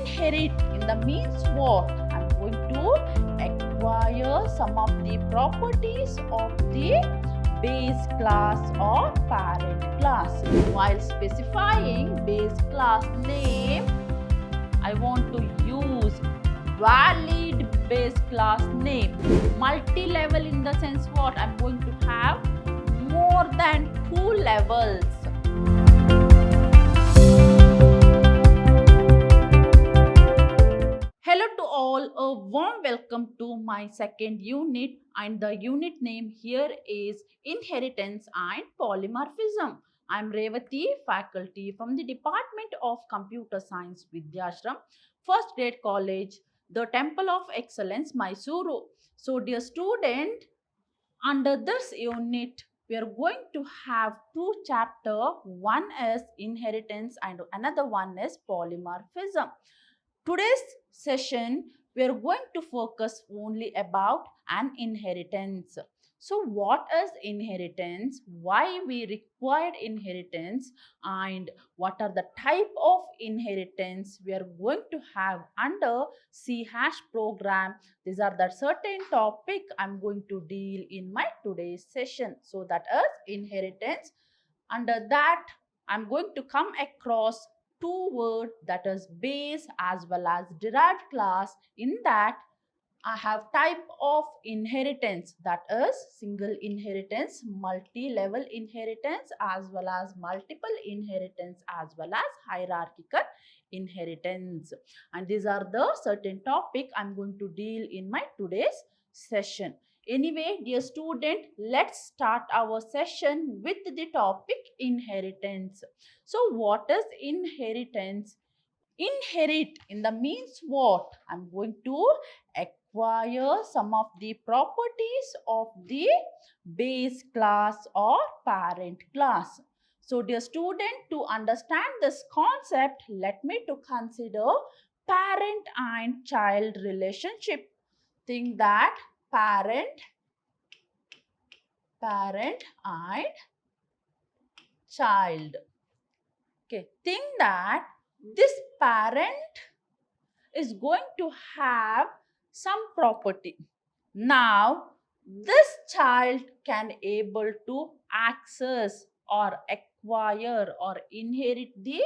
Inherit in the means what? I'm going to acquire some of the properties of the base class or parent class. While specifying base class name, I want to use valid base class name. Multi-level in the sense what? I'm going to have more than 2 levels. Hello to all, a warm welcome to my second unit, and the unit name here is Inheritance and Polymorphism. I am Revati, faculty from the Department of Computer Science, Vidhyaashram, First Grade College, the Temple of Excellence, MYSURU. So dear student, under this unit, we are going to have 2 chapters. One is Inheritance and another one is Polymorphism. Today's session, we are going to focus only about an inheritance. So what is inheritance? Why we required inheritance? And what are the type of inheritance we are going to have under C# program? These are the certain topic I'm going to deal in my today's session. So that is inheritance. Under that, I'm going to come across 2 words, that is base as well as derived class. In that, I have type of inheritance, that is single inheritance, multi-level inheritance as well as multiple inheritance as well as hierarchical inheritance. And these are the certain topic I'm going to deal in my today's session. Anyway, dear student, let's start our session with the topic inheritance. So what is inheritance? Inherit in the means what? I'm going to acquire some of the properties of the base class or parent class. So dear student, to understand this concept, let me to consider parent and child relationship. Think that parent and child. Okay, think that this parent is going to have some property. Now, this child can able to access or acquire or inherit the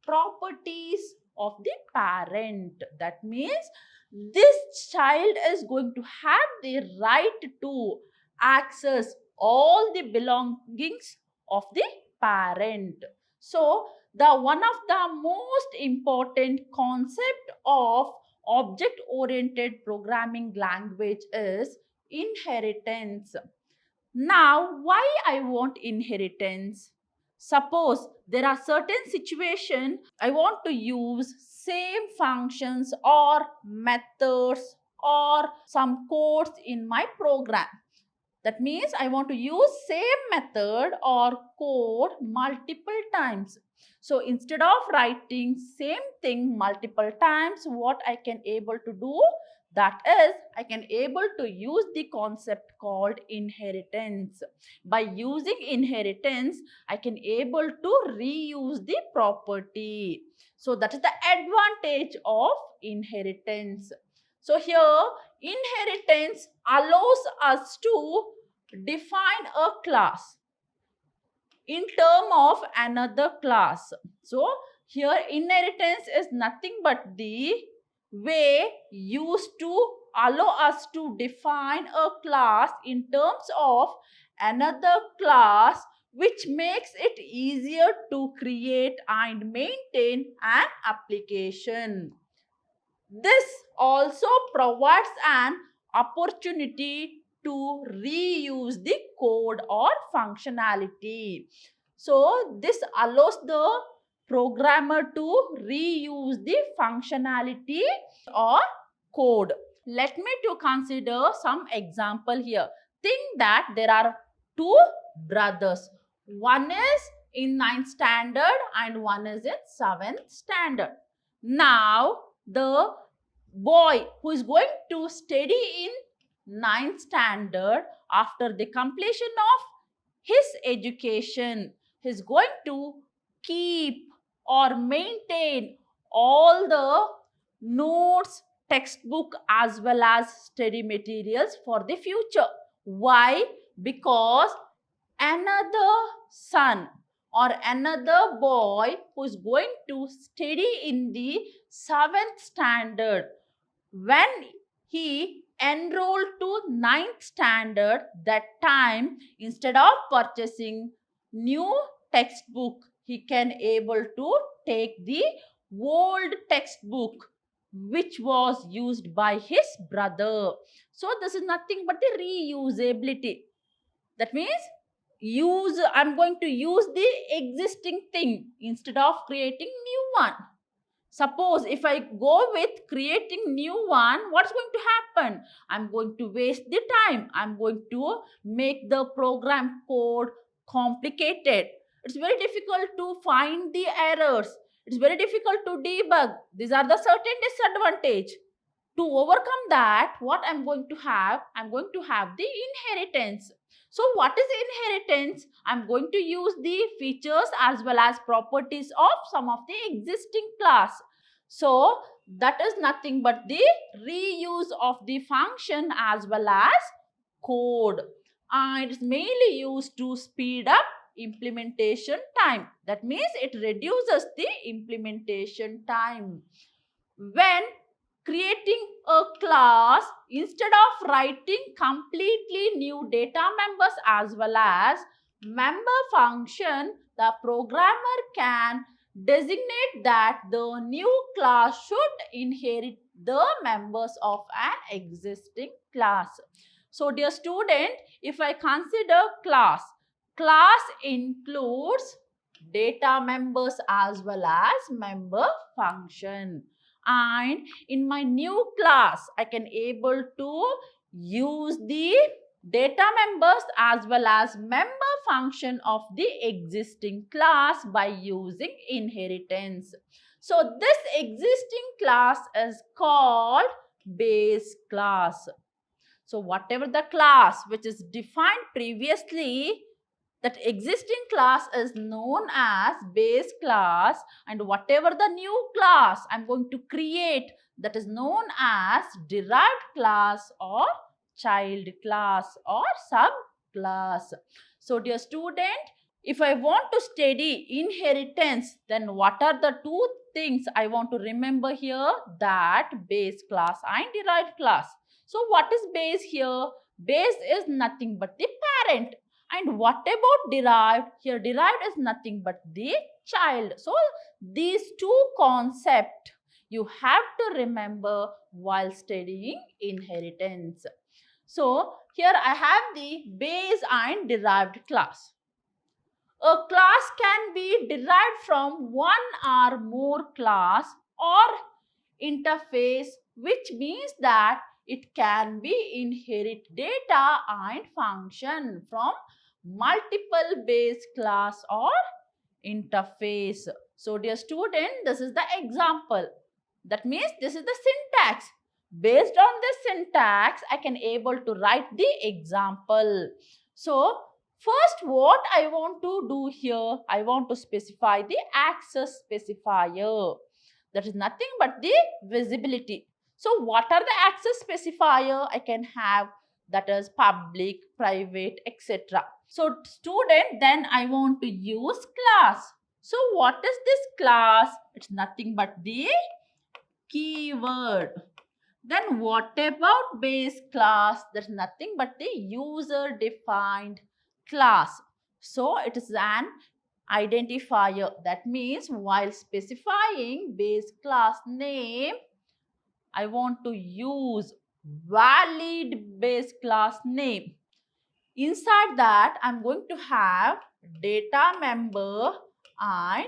properties of the parent. That means this child is going to have the right to access all the belongings of the parent. So, the one of the most important concept of object-oriented programming language is inheritance. Now, why I want inheritance? Suppose there are certain situations I want to use same functions or methods or some codes in my program. That means I want to use same method or code multiple times. So instead of writing same thing multiple times, what I can able to do? That is, I can able to use the concept called inheritance. By using inheritance, I can able to reuse the property. So that is the advantage of inheritance. So here, inheritance allows us to define a class in term of another class. So here inheritance is nothing but the way used to allow us to define a class in terms of another class, which makes it easier to create and maintain an application. This also provides an opportunity to reuse the code or functionality. So this allows the programmer to reuse the functionality or code. Let me to consider some example here. Think that there are 2 brothers. One is in 9th standard and one is in 7th standard. Now, the boy who is going to study in 9th standard, after the completion of his education, he is going to keep or maintain all the notes, textbook as well as study materials for the future. Why? Because another son or another boy who is going to study in the 7th standard, when he enrolled to 9th standard, that time instead of purchasing new textbook, he can able to take the old textbook which was used by his brother. So this is nothing but the reusability. That means I'm going to use the existing thing instead of creating new one. Suppose if I go with creating new one, what's going to happen? I'm going to waste the time. I'm going to make the program code complicated. It's very difficult to find the errors. It's very difficult to debug. These are the certain disadvantage. To overcome that, what I'm going to have? I'm going to have the inheritance. So what is inheritance? I'm going to use the features as well as properties of some of the existing class. So that is nothing but the reuse of the function as well as code. And it's mainly used to speed up implementation time. That means it reduces the implementation time. When creating a class, instead of writing completely new data members as well as member function, the programmer can designate that the new class should inherit the members of an existing class. So dear student, if I consider class includes data members as well as member function. And in my new class, I can able to use the data members as well as member function of the existing class by using inheritance. So this existing class is called base class. So whatever the class which is defined previously, that existing class is known as base class, and whatever the new class I'm going to create, that is known as derived class or child class or subclass. So dear student, if I want to study inheritance, then what are the two things I want to remember here? That base class and derived class. So what is base here? Base is nothing but the parent. And what about derived? Here derived is nothing but the child. So these two concepts you have to remember while studying inheritance. So here I have the base and derived class. A class can be derived from one or more class or interface, which means that it can be inherit data and function from multiple base class or interface. So dear student, this is the example. That means this is the syntax. Based on this syntax, I can able to write the example. So first what I want to do here, I want to specify the access specifier. That is nothing but the visibility. So what are the access specifier I can have? That is public, private, etc. So student, then I want to use class. So what is this class? It's nothing but the keyword. Then what about base class? There's nothing but the user defined class. So it is an identifier. That means while specifying base class name, I want to use valid base class name. Inside that, I'm going to have data member and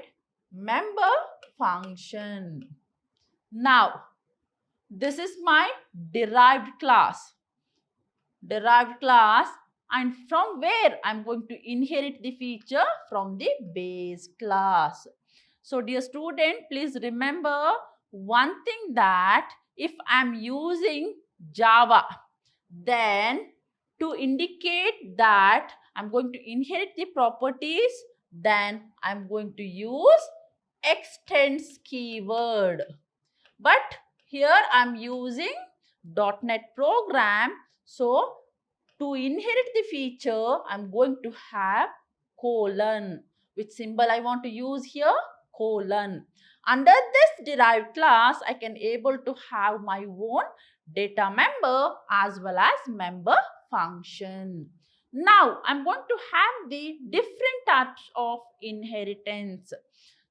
member function. Now, this is my derived class. Derived class, and from where I'm going to inherit the feature? From the base class. So dear student, please remember one thing, that if I'm using Java, then to indicate that I'm going to inherit the properties, then I'm going to use extends keyword. But Here I'm using .NET program. So to inherit the feature, I'm going to have colon. Which symbol I want to use here? Colon. Under this derived class, I can able to have my own data member as well as member function. Now, I'm going to have the different types of inheritance.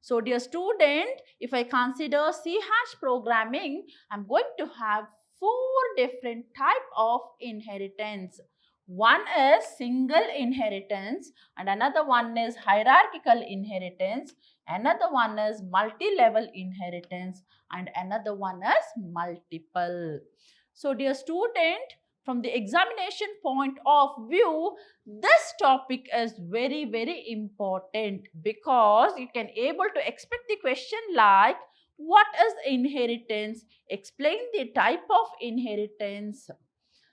So, dear student, if I consider C# programming, I'm going to have 4 different type of inheritance. One is single inheritance and another one is hierarchical inheritance. Another one is multi-level inheritance and another one is multiple. So, dear student, from the examination point of view, this topic is very, very important because you can able to expect the question like, what is inheritance? Explain the type of inheritance.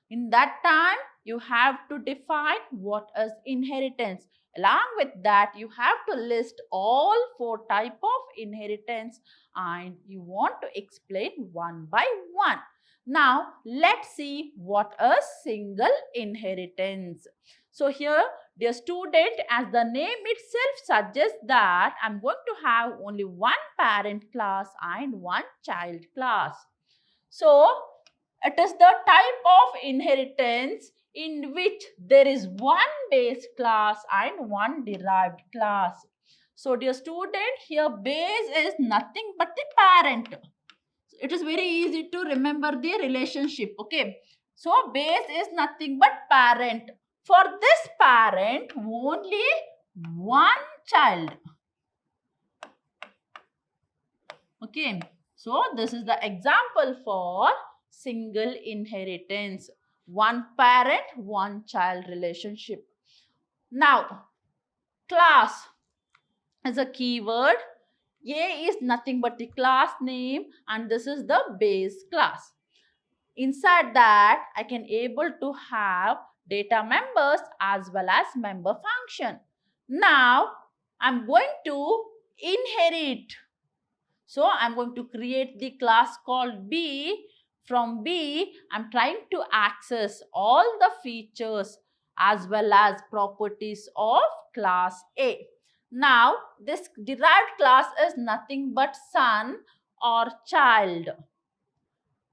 In that time, you have to define what is inheritance. Along with that, you have to list all 4 type of inheritance and you want to explain one by one. Now, let's see what is single inheritance. So here, dear student, as the name itself suggests that I'm going to have only one parent class and one child class. So, it is the type of inheritance in which there is one base class and one derived class. So, dear student, here base is nothing but the parent. It is very easy to remember the relationship. Okay. So, base is nothing but parent. For this parent, only one child. Okay. So, this is the example for single inheritance. One parent, one child relationship. Now, class is a keyword. A is nothing but the class name and this is the base class. Inside that, I can able to have data members as well as member function. Now, I'm going to inherit. So, I'm going to create the class called B. From B, I'm trying to access all the features as well as properties of class A. Now, this derived class is nothing but son or child.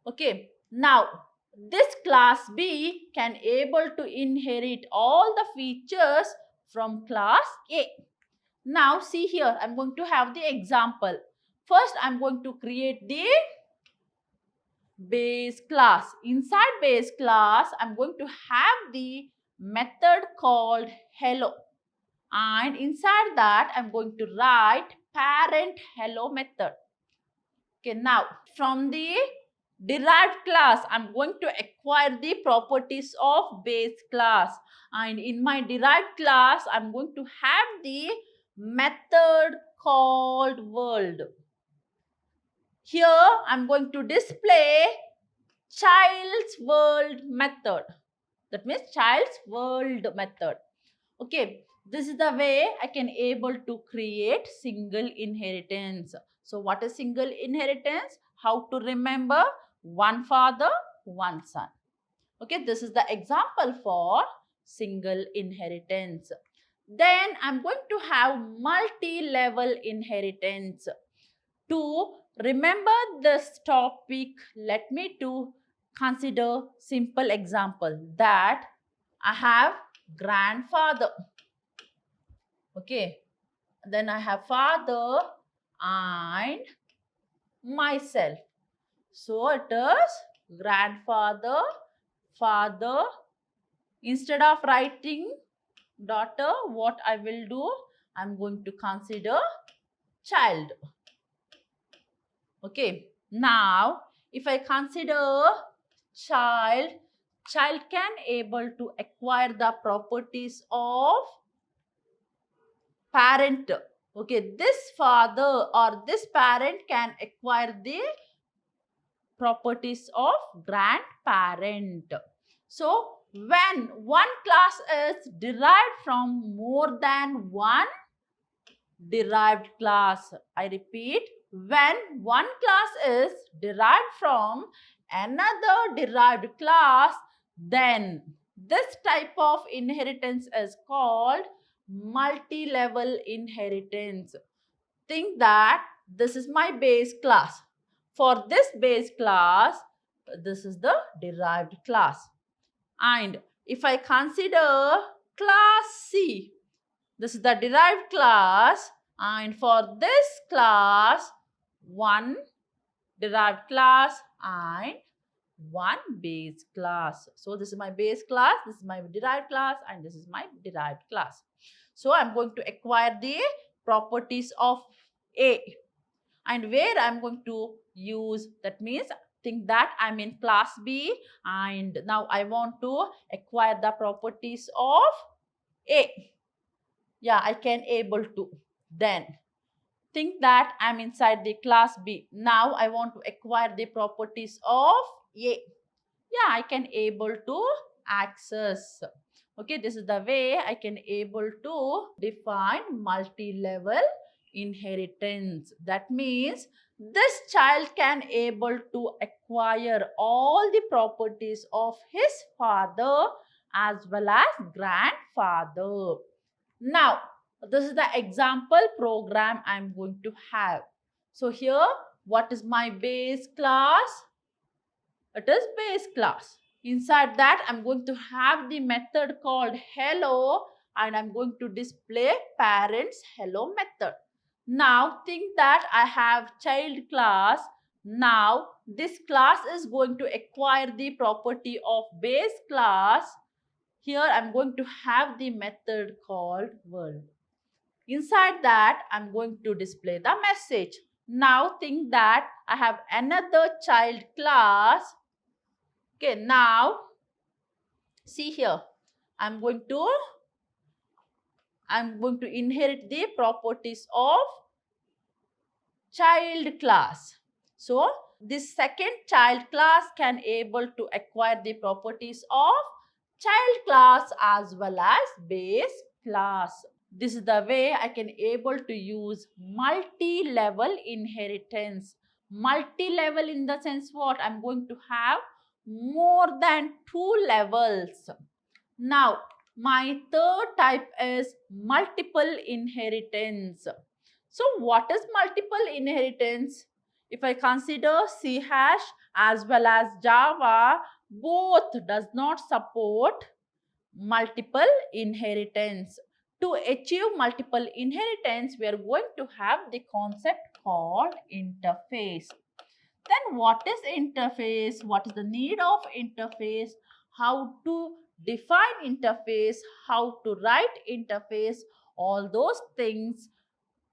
Okay. Now, this class B can able to inherit all the features from class A. Now, see here, I'm going to have the example. First, I'm going to create the base class. Inside base class, I'm going to have the method called hello. And inside that, I'm going to write parent hello method. Okay, now from the derived class, I'm going to acquire the properties of base class. And in my derived class, I'm going to have the method called world. Here, I'm going to display child's world method. That means child's world method. Okay, this is the way I can able to create single inheritance. So, what is single inheritance? How to remember? One father, one son. Okay, this is the example for single inheritance. Then I'm going to have multi-level inheritance. To remember this topic, let me to consider simple example that I have grandfather. Okay. Then I have father and myself. So it is grandfather, father. Instead of writing daughter, what I will do? I'm going to consider child. Okay. Now, if I consider child, child can able to acquire the properties of parent. Okay, this father or this parent can acquire the properties of grandparent. So, when one class is derived from more than one derived class, I repeat, when one class is derived from another derived class, then this type of inheritance is called multi-level inheritance. Think that this is my base class. For this base class, this is the derived class. And if I consider class C, this is the derived class, and for this class, one derived class and one base class. So this is my base class, this is my derived class, and this is my derived class. So I'm going to acquire the properties of A, and where I'm going to use, that means think that I'm in class B and now I want to acquire the properties of A. Yeah, I can able to. Then think that I'm inside the class B. Now I want to acquire the properties of A. Yeah, I can able to access. Okay, this is the way I can able to define multi-level inheritance. That means this child can able to acquire all the properties of his father as well as grandfather. Now, this is the example program I'm going to have. So here, what is my base class? It is base class. Inside that, I'm going to have the method called hello, and I'm going to display parents hello method. Now think that I have child class. Now this class is going to acquire the property of base class. Here I'm going to have the method called world. Inside that, I'm going to display the message. Now think that I have another child class. Okay, now see here, I'm going to inherit the properties of child class. So this second child class can able to acquire the properties of child class as well as base class. This is the way I can able to use multi-level inheritance. Multi-level in the sense what? I'm going to have more than 2 levels. Now, my third type is multiple inheritance. So, what is multiple inheritance? If I consider C# as well as Java, both does not support multiple inheritance. To achieve multiple inheritance, we are going to have the concept called interface. Then what is interface? What is the need of interface? How to define interface? How to write interface? All those things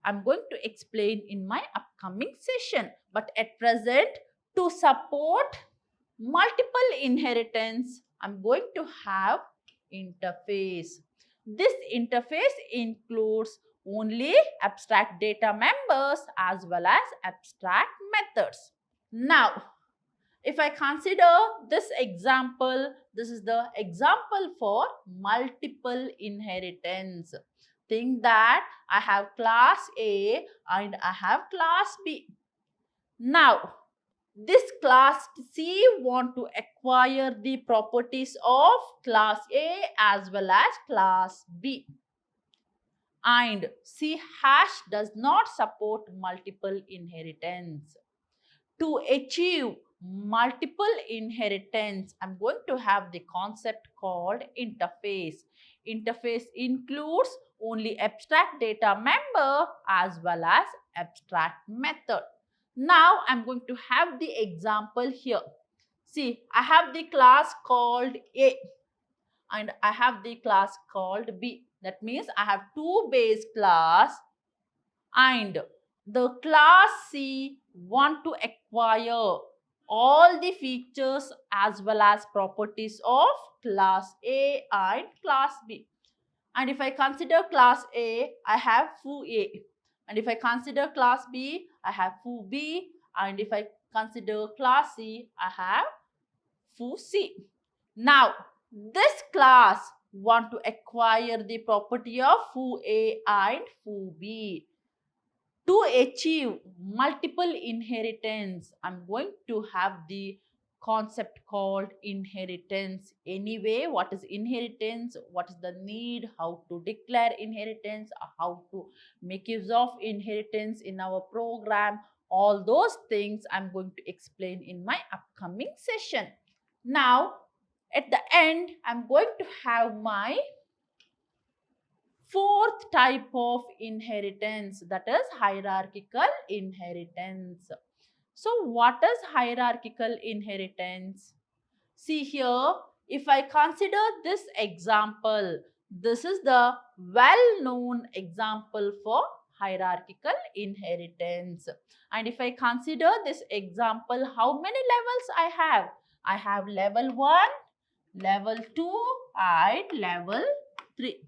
I'm going to explain in my upcoming session. But at present, to support multiple inheritance, I'm going to have interface. This interface includes only abstract data members as well as abstract methods. Now, if I consider this example, this is the example for multiple inheritance. Think that I have class A and I have class B. Now, this class C want to acquire the properties of class A as well as class B. And C# does not support multiple inheritance. To achieve multiple inheritance, I'm going to have the concept called interface. Interface includes only abstract data member as well as abstract method. Now I'm going to have the example here. See, I have the class called A and I have the class called B. That means I have two base class and the class C want to acquire all the features as well as properties of class A and class B. And if I consider class A, I have foo A. And if I consider class B, I have foo B. And if I consider class C, I have foo C. Now, this class want to acquire the property of foo A and foo B. To achieve multiple inheritance, I'm going to have the concept called inheritance. Anyway, what is inheritance? What is the need? How to declare inheritance? How to make use of inheritance in our program? All those things I'm going to explain in my upcoming session. Now, at the end, I'm going to have my fourth type of inheritance, that is hierarchical inheritance. So what is hierarchical inheritance? See here, if I consider this example, this is the well-known example for hierarchical inheritance. And if I consider this example, how many levels I have? I have level 1, level 2 and level 3.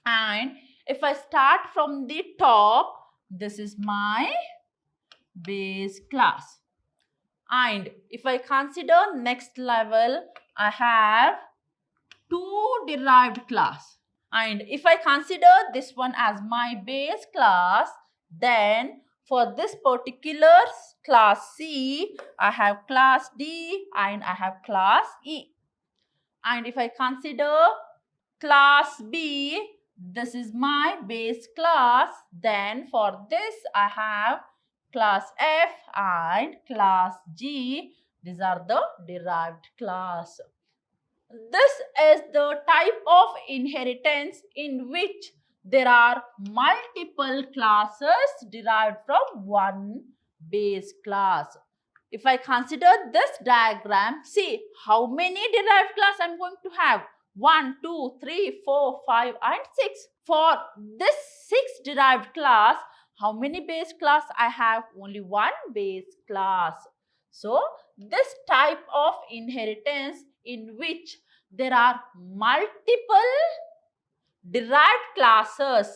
And if I start from the top, this is my base class. And if I consider next level, I have 2 derived class. And if I consider this one as my base class, then for this particular class C, I have class D and I have class E. And if I consider class B, this is my base class. Then for this, I have class F and class G. These are the derived class. This is the type of inheritance in which there are multiple classes derived from one base class. If I consider this diagram, see how many derived class I'm going to have. 1, 2, 3, 4, 5 and 6. For this 6 derived class, how many base class I have? Only one base class. So, this type of inheritance in which there are multiple derived classes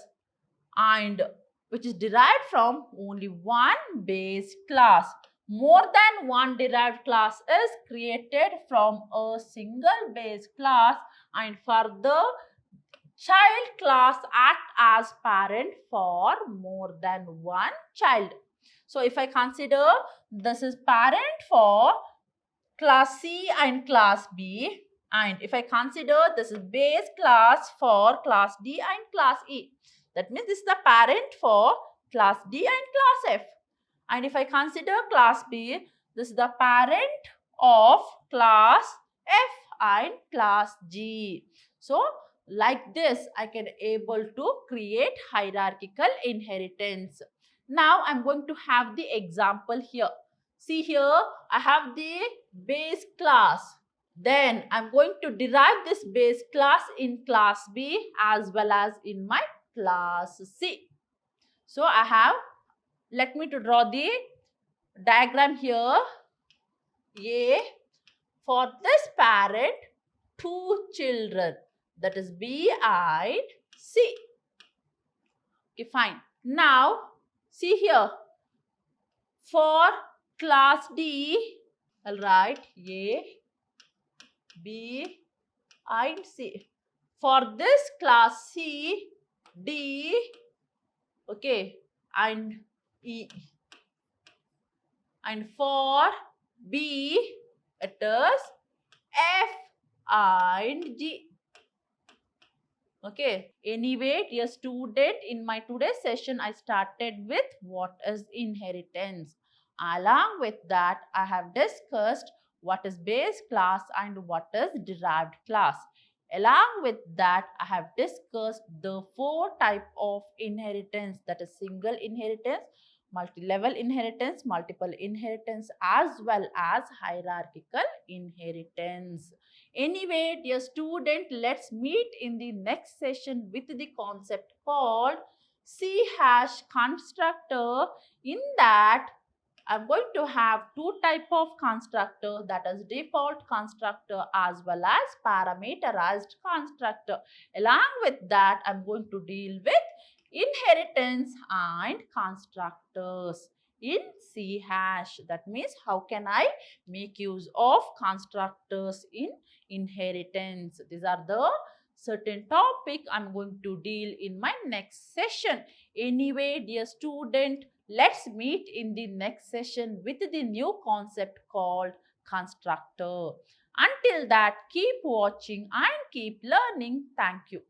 and which is derived from only one base class. More than one derived class is created from a single base class, and further child class act as parent for more than one child. So if I consider this is parent for class C and class B, and if I consider this is base class for class D and class E, that means this is the parent for class D and class F. And if I consider class B, this is the parent of class F and class G. So like this, I can able to create hierarchical inheritance. Now I'm going to have the example here. See here, I have the base class. Then I'm going to derive this base class in class B as well as in my class C. So I have, let me to draw the diagram here. A, for this parent, 2 children, that is B and C. Okay, fine. Now, see here, for class D, I'll write A, B and C. For this class C, D, okay, and E. And for B, it is F and G. Okay. Anyway, dear student, in my today's session, I started with what is inheritance. Along with that, I have discussed what is base class and what is derived class. Along with that, I have discussed the 4 type of inheritance, that is single inheritance, multi-level inheritance, multiple inheritance, as well as hierarchical inheritance. Anyway, dear student, let's meet in the next session with the concept called C# constructor. In that, I'm going to have 2 type of constructor, that is default constructor as well as parameterized constructor. Along with that, I'm going to deal with inheritance and constructors in C#. That means how can I make use of constructors in inheritance. These are the certain topic I'm going to deal in my next session. Anyway, dear student, let's meet in the next session with the new concept called constructor. Until that, keep watching and keep learning. Thank you.